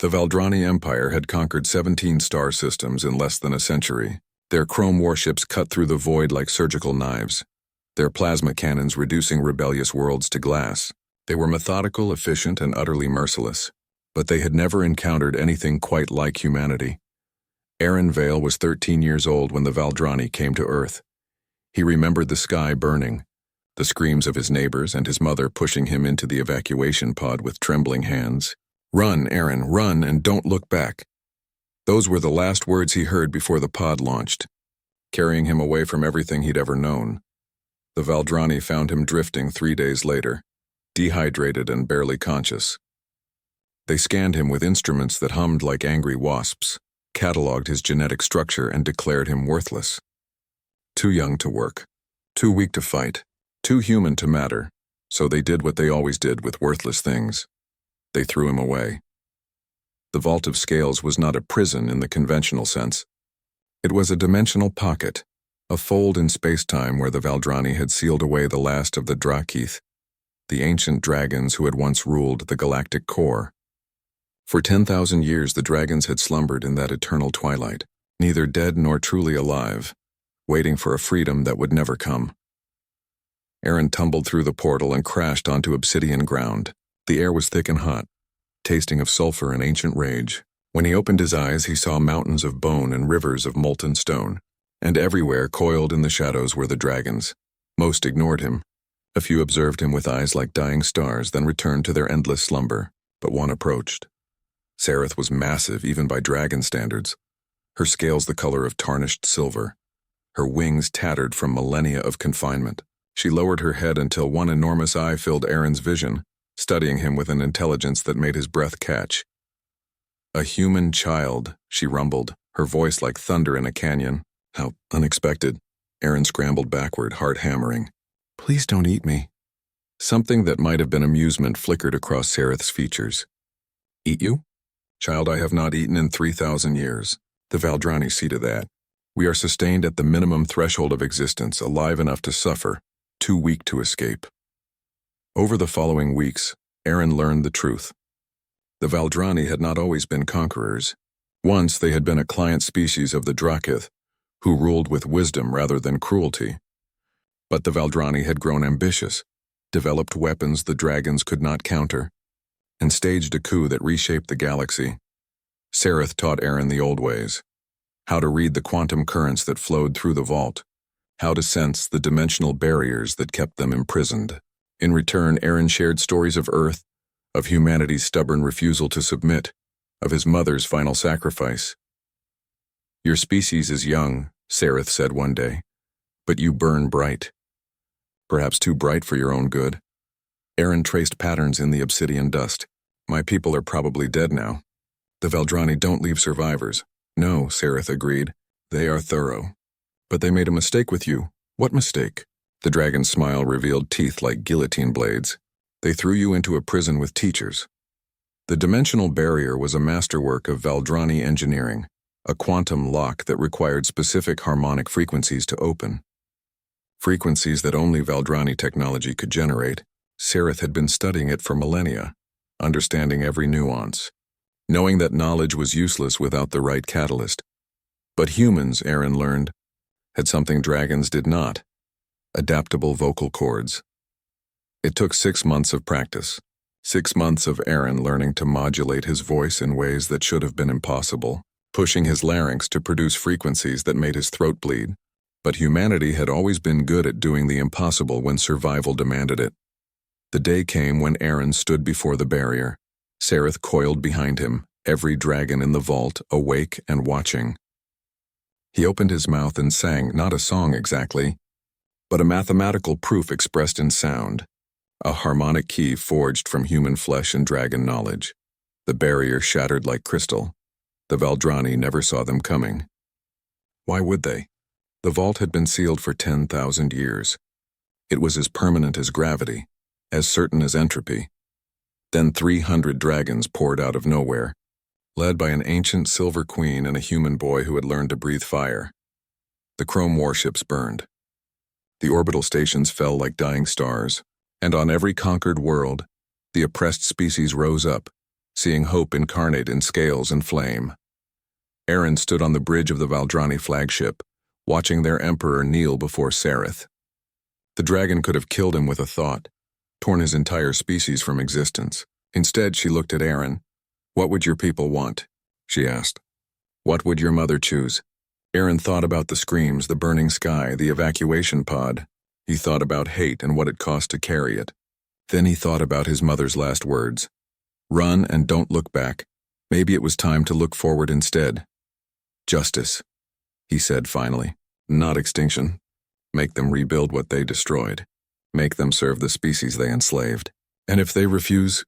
The Valdrani Empire had conquered 17 star systems in less than a century. Their chrome warships cut through the void like surgical knives, their plasma cannons reducing rebellious worlds to glass. They were methodical, efficient, and utterly merciless. But they had never encountered anything quite like humanity. Aaron Vale was 13 years old when the Valdrani came to Earth. He remembered the sky burning, the screams of his neighbors and his mother pushing him into the evacuation pod with trembling hands. "Run, Aaron, run, and don't look back." Those were the last words he heard before the pod launched, carrying him away from everything he'd ever known. The Valdrani found him drifting 3 days later, dehydrated and barely conscious. They scanned him with instruments that hummed like angry wasps, cataloged his genetic structure, and declared him worthless. Too young to work, too weak to fight, too human to matter, so they did what they always did with worthless things. They threw him away. The Vault of Scales was not a prison in the conventional sense. It was a dimensional pocket, a fold in space-time where the Valdrani had sealed away the last of the Drakith, the ancient dragons who had once ruled the galactic core. For 10,000 years the dragons had slumbered in that eternal twilight, neither dead nor truly alive, waiting for a freedom that would never come. Aaron tumbled through the portal and crashed onto obsidian ground. The air was thick and hot, tasting of sulfur and ancient rage. When he opened his eyes, he saw mountains of bone and rivers of molten stone, and everywhere, coiled in the shadows, were the dragons. Most ignored him. A few observed him with eyes like dying stars, then returned to their endless slumber. But one approached. Sareth was massive, even by dragon standards, her scales the color of tarnished silver, her wings tattered from millennia of confinement. She lowered her head until one enormous eye filled Aaron's vision, studying him with an intelligence that made his breath catch. "A human child," she rumbled, her voice like thunder in a canyon. How unexpected. Aaron scrambled backward, heart hammering. "Please don't eat me." Something that might have been amusement flickered across Sareth's features. "Eat you? Child, I have not eaten in 3,000 years. The Valdrani see to that. We are sustained at the minimum threshold of existence, alive enough to suffer, too weak to escape." Over the following weeks, Aaron learned the truth. The Valdrani had not always been conquerors. Once they had been a client species of the Drakith, who ruled with wisdom rather than cruelty. But the Valdrani had grown ambitious, developed weapons the dragons could not counter, and staged a coup that reshaped the galaxy. Sareth taught Aaron the old ways, how to read the quantum currents that flowed through the vault, how to sense the dimensional barriers that kept them imprisoned. In return, Aaron shared stories of Earth, of humanity's stubborn refusal to submit, of his mother's final sacrifice. "Your species is young," Sareth said one day, "but you burn bright. Perhaps too bright for your own good." Aaron traced patterns in the obsidian dust. "My people are probably dead now." "The Valdrani don't leave survivors." "No," Sareth agreed. "They are thorough. But they made a mistake with you." "What mistake?" The dragon's smile revealed teeth like guillotine blades. "They threw you into a prison with teachers." The dimensional barrier was a masterwork of Valdrani engineering, a quantum lock that required specific harmonic frequencies to open. Frequencies that only Valdrani technology could generate. Sareth had been studying it for millennia, understanding every nuance, knowing that knowledge was useless without the right catalyst. But humans, Aaron learned, had something dragons did not: adaptable vocal cords. It took 6 months of practice, 6 months of Aaron learning to modulate his voice in ways that should have been impossible, pushing his larynx to produce frequencies that made his throat bleed. But humanity had always been good at doing the impossible when survival demanded it. The day came when Aaron stood before the barrier. Sareth coiled behind him, every dragon in the vault awake and watching. He opened his mouth and sang not a song exactly, but a mathematical proof expressed in sound, a harmonic key forged from human flesh and dragon knowledge. The barrier shattered like crystal. The Valdrani never saw them coming. Why would they? The vault had been sealed for 10,000 years. It was as permanent as gravity, as certain as entropy. Then 300 dragons poured out of nowhere, led by an ancient silver queen and a human boy who had learned to breathe fire. The chrome warships burned. The orbital stations fell like dying stars, and on every conquered world, the oppressed species rose up, seeing hope incarnate in scales and flame. Aaron stood on the bridge of the Valdrani flagship, watching their emperor kneel before Sereth. The dragon could have killed him with a thought, torn his entire species from existence. Instead, she looked at Aaron. "What would your people want?" she asked. "What would your mother choose?" Aaron thought about the screams, the burning sky, the evacuation pod. He thought about hate and what it cost to carry it. Then he thought about his mother's last words. "Run and don't look back." Maybe it was time to look forward instead. "Justice," he said finally, "not extinction. Make them rebuild what they destroyed. Make them serve the species they enslaved. And if they refuse—"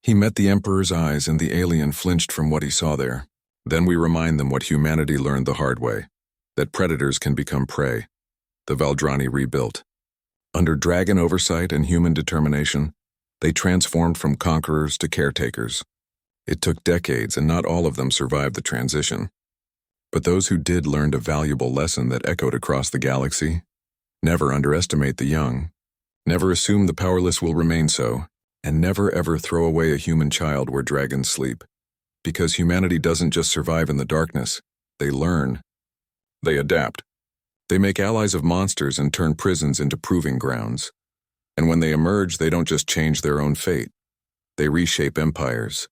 He met the Emperor's eyes and the alien flinched from what he saw there. "Then we remind them what humanity learned the hard way, that predators can become prey." The Valdrani rebuilt. Under dragon oversight and human determination, they transformed from conquerors to caretakers. It took decades and not all of them survived the transition. But those who did learned a valuable lesson that echoed across the galaxy. Never underestimate the young. Never assume the powerless will remain so. And never ever throw away a human child where dragons sleep. Because humanity doesn't just survive in the darkness. They learn. They adapt. They make allies of monsters and turn prisons into proving grounds. And when they emerge, they don't just change their own fate. They reshape empires.